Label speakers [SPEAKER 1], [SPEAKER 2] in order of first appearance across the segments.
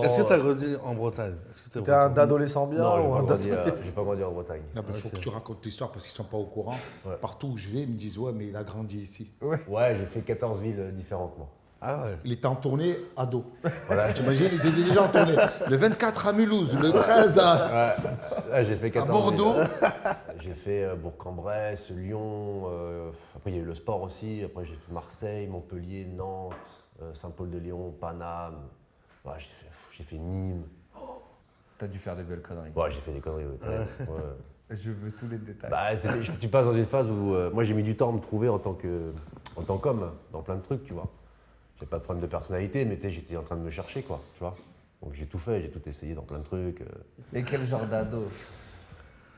[SPEAKER 1] Est-ce que tu as grandi en Bretagne? Est-ce que t'es
[SPEAKER 2] T'es un
[SPEAKER 1] breton?
[SPEAKER 2] adolescent bien
[SPEAKER 3] Non,
[SPEAKER 2] ou un
[SPEAKER 3] j'ai pas grandi en Bretagne.
[SPEAKER 4] Il faut que tu racontes l'histoire parce qu'ils ne sont pas au courant.
[SPEAKER 3] Ouais.
[SPEAKER 4] Partout où je vais, ils me disent ouais, mais il a grandi ici.
[SPEAKER 3] Ouais, j'ai fait 14 villes différentes, moi.
[SPEAKER 1] Ah ouais.
[SPEAKER 4] Il était en tournée ado.
[SPEAKER 3] Voilà.
[SPEAKER 4] T'imagines, il était déjà en tournée. Le 24 à Mulhouse, le 13 à,
[SPEAKER 3] Ouais, j'ai fait 14
[SPEAKER 4] à Bordeaux.
[SPEAKER 3] villes. J'ai fait Bourg-en-Bresse, Lyon. Après, il y a eu le sport aussi. Après, j'ai fait Marseille, Montpellier, Nantes, Saint-Paul-de-Léon, Paname. Ouais, j'ai fait Nîmes.
[SPEAKER 5] T'as dû faire des belles conneries.
[SPEAKER 3] Ouais, j'ai fait des conneries. Ouais. Ouais.
[SPEAKER 5] Je veux tous les détails.
[SPEAKER 3] Bah, tu passes dans une phase où moi j'ai mis du temps à me trouver en tant qu'homme dans plein de trucs, tu vois. J'ai pas de problème de personnalité, mais j'étais en train de me chercher, quoi, tu vois. Donc j'ai tout fait, j'ai tout essayé dans plein de trucs.
[SPEAKER 5] Et quel genre d'ado?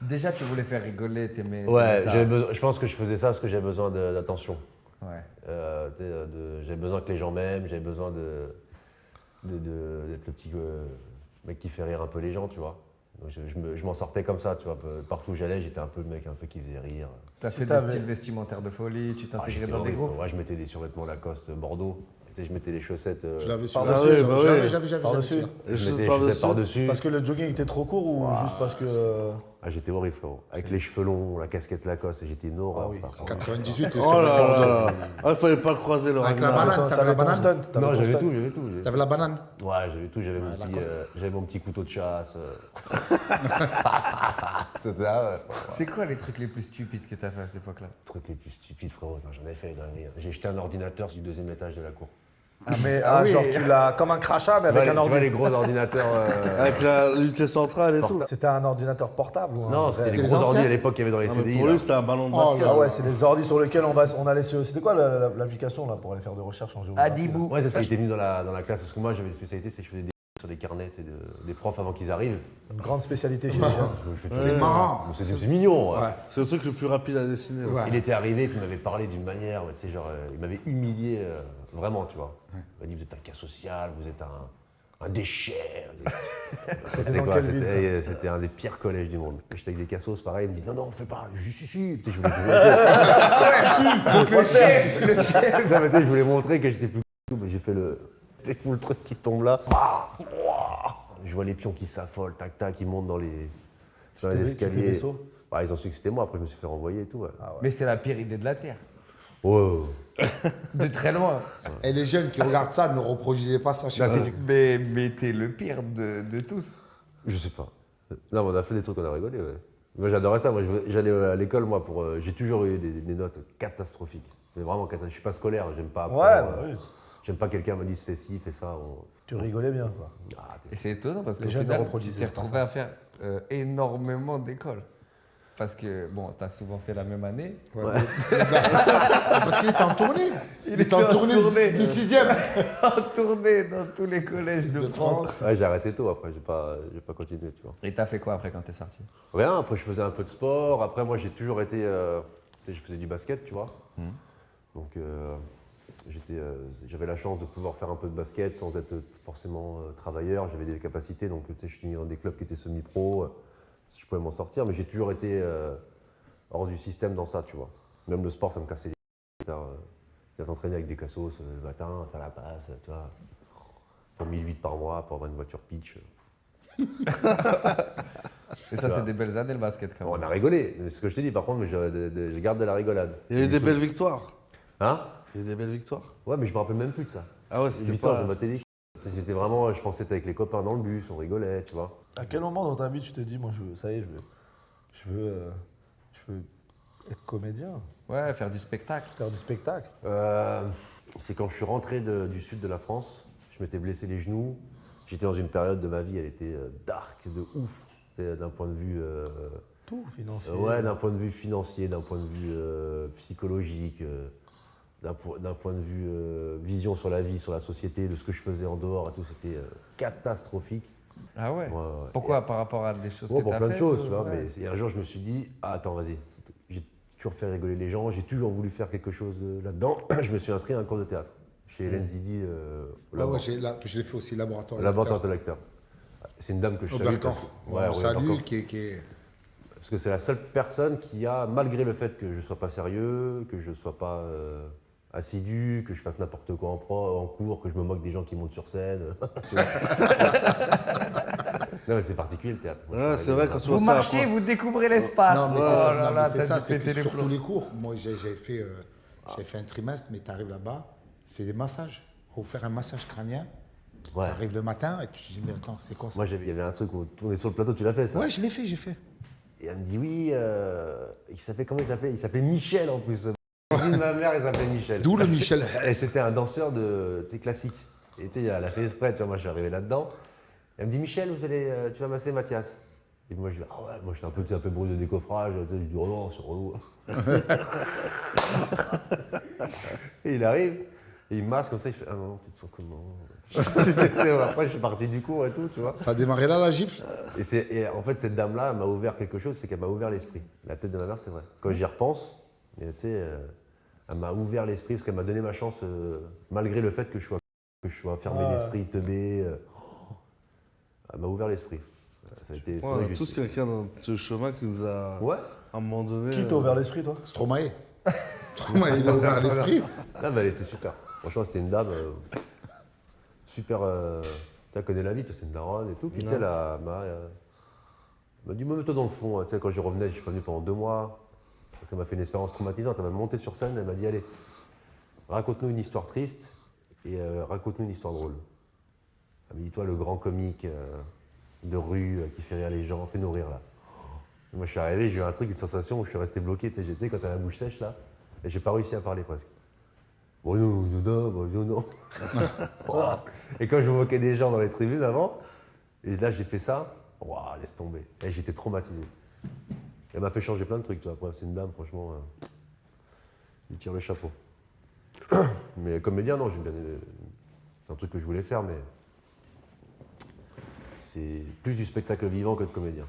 [SPEAKER 5] Déjà, tu voulais faire rigoler, t'aimais
[SPEAKER 3] Ouais,
[SPEAKER 5] ça.
[SPEAKER 3] je pense que je faisais ça parce que j'avais besoin d'attention.
[SPEAKER 5] Ouais.
[SPEAKER 3] J'avais besoin que les gens m'aiment, j'avais besoin d'être le petit mec qui fait rire un peu les gens, tu vois. Donc je m'en sortais comme ça, tu vois. Partout où j'allais, j'étais un peu le mec un peu qui faisait rire.
[SPEAKER 5] T'as fait des styles vestimentaires de folie, tu t'intégrais
[SPEAKER 3] j'étais
[SPEAKER 5] dans des
[SPEAKER 3] horrible.
[SPEAKER 5] groupes.
[SPEAKER 3] Ouais, je mettais des survêtements Lacoste Bordeaux. Je mettais les chaussettes.
[SPEAKER 4] Je l'avais su.
[SPEAKER 2] Par-dessus,
[SPEAKER 4] J'avais
[SPEAKER 2] par-dessus.
[SPEAKER 4] celui-là.
[SPEAKER 1] Et
[SPEAKER 3] Je
[SPEAKER 1] je
[SPEAKER 3] mettais les
[SPEAKER 1] parle
[SPEAKER 3] chaussettes
[SPEAKER 1] dessus.
[SPEAKER 3] par-dessus.
[SPEAKER 2] Parce que le jogging était trop court ou juste parce que.
[SPEAKER 3] Ah, j'étais horrible, frérot. Avec les cheveux longs, la casquette Lacoste, j'étais une horreur.
[SPEAKER 2] Ah oui.
[SPEAKER 3] par contre.
[SPEAKER 4] 98, les
[SPEAKER 1] Oh là là
[SPEAKER 4] Bordeaux.
[SPEAKER 1] là. Ah, il fallait pas croiser le
[SPEAKER 4] Avec la
[SPEAKER 1] Ragnar.
[SPEAKER 4] banane, t'avais la
[SPEAKER 2] T'avais ton
[SPEAKER 4] banane.
[SPEAKER 2] stunt. t'avais
[SPEAKER 3] Non,
[SPEAKER 2] ton
[SPEAKER 3] j'avais
[SPEAKER 2] stunt.
[SPEAKER 3] tout.
[SPEAKER 4] T'avais la banane.
[SPEAKER 3] Ouais, j'avais tout, j'avais mon petit couteau de chasse. C'était
[SPEAKER 5] C'est quoi les trucs les plus stupides que t'as fait à cette époque-là?
[SPEAKER 3] le truc les plus stupides, frérot. Non, j'en ai fait dans la vie. J'ai jeté un ordinateur sur le deuxième étage de la cour.
[SPEAKER 5] oui.
[SPEAKER 2] Genre tu l'as comme un crachat mais
[SPEAKER 3] Tu vois,
[SPEAKER 2] avec un
[SPEAKER 3] tu vois les
[SPEAKER 2] ordinateur.
[SPEAKER 3] gros ordinateurs.
[SPEAKER 1] Avec l'unité centrale et tout.
[SPEAKER 2] C'était un ordinateur portable ou un
[SPEAKER 3] Non,
[SPEAKER 2] vrai?
[SPEAKER 3] c'était les
[SPEAKER 4] les
[SPEAKER 3] gros
[SPEAKER 4] anciens
[SPEAKER 3] ordi à l'époque qu'il y avait dans les
[SPEAKER 1] Ah, mais
[SPEAKER 3] CDI.
[SPEAKER 1] pour
[SPEAKER 3] là.
[SPEAKER 1] lui, c'était un ballon de
[SPEAKER 4] Oh
[SPEAKER 1] basket.
[SPEAKER 4] là
[SPEAKER 2] Ah ouais, c'est les ordis sur lesquels on allait se. C'était quoi l'application là pour aller faire des recherches en géographie?
[SPEAKER 5] Adibou.
[SPEAKER 3] Ouais, c'est ça qui était venu dans la classe. Parce que moi, j'avais une spécialité, c'est que je faisais des sur des carnets des profs avant qu'ils arrivent.
[SPEAKER 2] Une grande spécialité chez les jeunes.
[SPEAKER 4] C'est marrant.
[SPEAKER 3] C'est mignon.
[SPEAKER 4] Ouais.
[SPEAKER 1] C'est le truc le plus rapide à dessiner. aussi.
[SPEAKER 4] Ouais.
[SPEAKER 3] Il était arrivé, puis il m'avait parlé d'une manière, tu sais, genre, il m'avait humilié vraiment, tu vois. Il m'a dit, vous êtes un cas social, vous êtes un déchet. C'est
[SPEAKER 2] dans
[SPEAKER 3] quoi?
[SPEAKER 2] quelle ville,
[SPEAKER 3] C'était un des pires collèges du monde. J'étais avec des cassos, pareil, il me dit, non, on fait pas, juste ici. Tu sais, je voulais Non, mais tu sais, je voulais montrer que j'étais plus tout, mais j'ai fait c'est fou le truc qui tombe là. Je vois les pions qui s'affolent, tac tac, ils montent dans les
[SPEAKER 2] Tu t'es
[SPEAKER 3] escaliers.
[SPEAKER 2] vaisseau.
[SPEAKER 3] Bah, ils ont su que c'était moi, après je me suis fait renvoyer et tout. Ouais.
[SPEAKER 5] Mais c'est la pire idée de la Terre.
[SPEAKER 3] Oh.
[SPEAKER 5] De très loin.
[SPEAKER 4] Et les jeunes qui regardent ça ne reproduisez pas ça chez
[SPEAKER 3] Là,
[SPEAKER 4] vous.
[SPEAKER 5] Mais t'es le pire de tous.
[SPEAKER 3] Je sais pas. Non, mais on a fait des trucs, on a rigolé, ouais. Moi j'adorais ça, moi j'allais à l'école, moi, j'ai toujours eu des notes catastrophiques. Mais vraiment catastrophiques. Je suis pas scolaire, j'aime pas
[SPEAKER 2] Ouais,
[SPEAKER 3] apprendre,
[SPEAKER 2] bah oui.
[SPEAKER 3] J'aime pas quelqu'un me dise fais ci, fais ça.
[SPEAKER 2] Tu rigolais bien quoi.
[SPEAKER 3] Ah,
[SPEAKER 5] Et c'est étonnant parce
[SPEAKER 2] Les
[SPEAKER 5] qu'au
[SPEAKER 2] jeunes ne
[SPEAKER 5] final, tu
[SPEAKER 2] reproduisaient
[SPEAKER 5] t'es
[SPEAKER 2] pas
[SPEAKER 5] retrouvé à faire énormément d'écoles. Parce que, bon, t'as souvent fait la même année.
[SPEAKER 4] Ouais, parce qu'il était en tournée. Il était en tournée du 6e.
[SPEAKER 5] En tournée dans tous les collèges de France.
[SPEAKER 3] ouais, j'ai arrêté tôt après, j'ai pas continué, tu vois.
[SPEAKER 5] Et t'as fait quoi après quand t'es sorti?
[SPEAKER 3] Rien, après je faisais un peu de sport, après moi j'ai toujours été, tu sais, je faisais du basket, tu vois. Donc j'avais la chance de pouvoir faire un peu de basket sans être forcément travailleur, j'avais des capacités, donc tu sais, je suis dans des clubs qui étaient semi-pro, si je pouvais m'en sortir, mais j'ai toujours été hors du système dans ça, tu vois. Même le sport, ça me cassait les couilles. T'entraîner avec des cassos le matin, faire la passe, tu vois. Pour 1008 par mois, pour avoir une voiture pitch.
[SPEAKER 5] Et ça, c'est des belles années le basket quand
[SPEAKER 3] Bon,
[SPEAKER 5] même.
[SPEAKER 3] on a rigolé, c'est ce que je t'ai dit, par contre, mais je garde de la rigolade.
[SPEAKER 1] Il y a eu des belles victoires.
[SPEAKER 3] Hein?
[SPEAKER 1] Il y a eu des belles victoires.
[SPEAKER 3] Ouais, mais je me rappelle même plus de ça.
[SPEAKER 1] Ah ouais,
[SPEAKER 3] Les
[SPEAKER 1] c'était
[SPEAKER 3] victoires,
[SPEAKER 1] pas...
[SPEAKER 3] je me battais les couilles. C'était vraiment, je pensais être avec les copains dans le bus, on rigolait, tu vois.
[SPEAKER 2] À quel moment dans ta vie tu t'es dit moi ça y est, je veux être comédien,
[SPEAKER 5] Ouais, faire du spectacle.
[SPEAKER 2] faire du spectacle?
[SPEAKER 3] C'est quand je suis rentré du sud de la France, je m'étais blessé les genoux. J'étais dans une période de ma vie, elle était dark, de ouf. C'était d'un point de vue...
[SPEAKER 2] Tout financier.
[SPEAKER 3] ouais, d'un point de vue financier, d'un point de vue psychologique, d'un point de vue vision sur la vie, sur la société, de ce que je faisais en dehors et tout, c'était catastrophique.
[SPEAKER 5] Ah ouais?
[SPEAKER 3] Ouais, ouais.
[SPEAKER 5] Pourquoi? Par rapport à des choses
[SPEAKER 3] Ouais,
[SPEAKER 5] que
[SPEAKER 3] pour
[SPEAKER 5] t'as
[SPEAKER 3] plein de
[SPEAKER 5] faites,
[SPEAKER 3] choses,
[SPEAKER 5] ou-
[SPEAKER 3] tu vois.
[SPEAKER 5] ouais.
[SPEAKER 3] Mais un jour, je me suis dit, ah, attends, vas-y, j'ai toujours fait rigoler les gens, j'ai toujours voulu faire quelque chose là-dedans. Je me suis inscrit à un cours de théâtre chez Hélène Zidi, au
[SPEAKER 4] Ouais, ouais,
[SPEAKER 3] Laboratoire
[SPEAKER 4] je l'ai fait aussi, laboratoire.
[SPEAKER 3] Laboratoire de l'acteur. C'est une dame que je
[SPEAKER 4] Au
[SPEAKER 3] salue.
[SPEAKER 4] Bercan.
[SPEAKER 3] parce que-
[SPEAKER 4] On
[SPEAKER 3] ouais,
[SPEAKER 4] salue,
[SPEAKER 3] Bercan.
[SPEAKER 4] qui est...
[SPEAKER 3] Parce que c'est la seule personne qui a, malgré le fait que je ne sois pas sérieux, que je ne sois pas assidu, que je fasse n'importe quoi en cours, que je me moque des gens qui montent sur scène. Tu vois. Non, mais c'est particulier le théâtre. Moi, je
[SPEAKER 1] Ouais,
[SPEAKER 3] suis
[SPEAKER 1] c'est vrai,
[SPEAKER 3] arrivé
[SPEAKER 1] quand tu
[SPEAKER 5] Vous
[SPEAKER 1] vois ça.
[SPEAKER 5] marchez, vous découvrez l'espace.
[SPEAKER 4] Non, mais
[SPEAKER 5] Oh
[SPEAKER 4] c'est ça,
[SPEAKER 5] là
[SPEAKER 4] non,
[SPEAKER 5] là,
[SPEAKER 4] mais c'est
[SPEAKER 5] t'as
[SPEAKER 4] ça,
[SPEAKER 5] dû
[SPEAKER 4] c'est
[SPEAKER 5] péter
[SPEAKER 4] que
[SPEAKER 5] les
[SPEAKER 4] sur
[SPEAKER 5] plombs.
[SPEAKER 4] tous les cours, moi j'ai fait un trimestre, mais tu arrives là-bas, c'est des massages. On va vous faire un massage crânien.
[SPEAKER 3] Ouais.
[SPEAKER 4] Tu arrives le matin et tu te dis, mais attends, c'est quoi ça?
[SPEAKER 3] Moi, il y avait un truc où on est sur le plateau, tu l'as fait ça.
[SPEAKER 4] Ouais, je l'ai fait, j'ai fait.
[SPEAKER 3] Et elle me dit oui, comment il s'appelait? Il s'appelait Michel en plus. Ma mère, il s'appelait Michel.
[SPEAKER 4] D'où le Michel
[SPEAKER 3] Et
[SPEAKER 4] Hess.
[SPEAKER 3] c'était un danseur de, tu sais, classique. Et tu sais, elle a fait exprès, tu vois, moi je suis arrivé là-dedans. Elle me dit Michel, tu vas masser Mathias. Et moi je dis ah ouais, moi j'étais un peu bruit de décoffrage, tu sais, je dis oh non, c'est relou. Et il arrive, et il me masse comme ça, il fait ah non, tu te sens comment? Après je suis parti du cours et tout, tu vois.
[SPEAKER 4] Ça a démarré là, la gifle?
[SPEAKER 3] Et en fait, cette dame-là, elle m'a ouvert quelque chose, c'est qu'elle m'a ouvert l'esprit. La tête de ma mère, c'est vrai. Quand j'y repense, tu sais, elle m'a ouvert l'esprit parce qu'elle m'a donné ma chance, malgré le fait que je sois fermé d'esprit, teubé. Elle m'a ouvert l'esprit. Ça a été.
[SPEAKER 1] Ouais, on a tous quelqu'un dans ce chemin qui nous a,
[SPEAKER 3] Ouais.
[SPEAKER 1] à un moment donné.
[SPEAKER 2] Qui t'a ouvert l'esprit, toi?
[SPEAKER 4] Stromae. Stromae, il a ouvert l'esprit.
[SPEAKER 3] Non, mais elle était super. Franchement, c'était une dame super. Tu connais la vie, c'est une daronne et tout. Puis tu sais, elle m'a dit, mets-toi dans le fond. Tu sais, quand j'y revenais, je suis revenu pendant 2 mois. Parce qu'elle m'a fait une expérience traumatisante. Elle m'a monté sur scène, elle m'a dit, allez, raconte-nous une histoire triste et raconte-nous une histoire drôle. Elle m'a dit, toi, le grand comique de rue qui fait rire les gens, fais-nous rire là. Et moi, je suis arrivé, j'ai eu un truc, une sensation où je suis resté bloqué. Tu sais, j'étais quand t'as la bouche sèche là, et j'ai pas réussi à parler presque. Bon, non. Et quand je moquais des gens dans les tribunes avant, et là j'ai fait ça, waouh, laisse tomber. Et j'étais traumatisé. Elle m'a fait changer plein de trucs, tu vois. Après, c'est une dame, franchement, il tire le chapeau. Mais comédien, non, c'est un truc que je voulais faire, mais c'est plus du spectacle vivant que de comédien.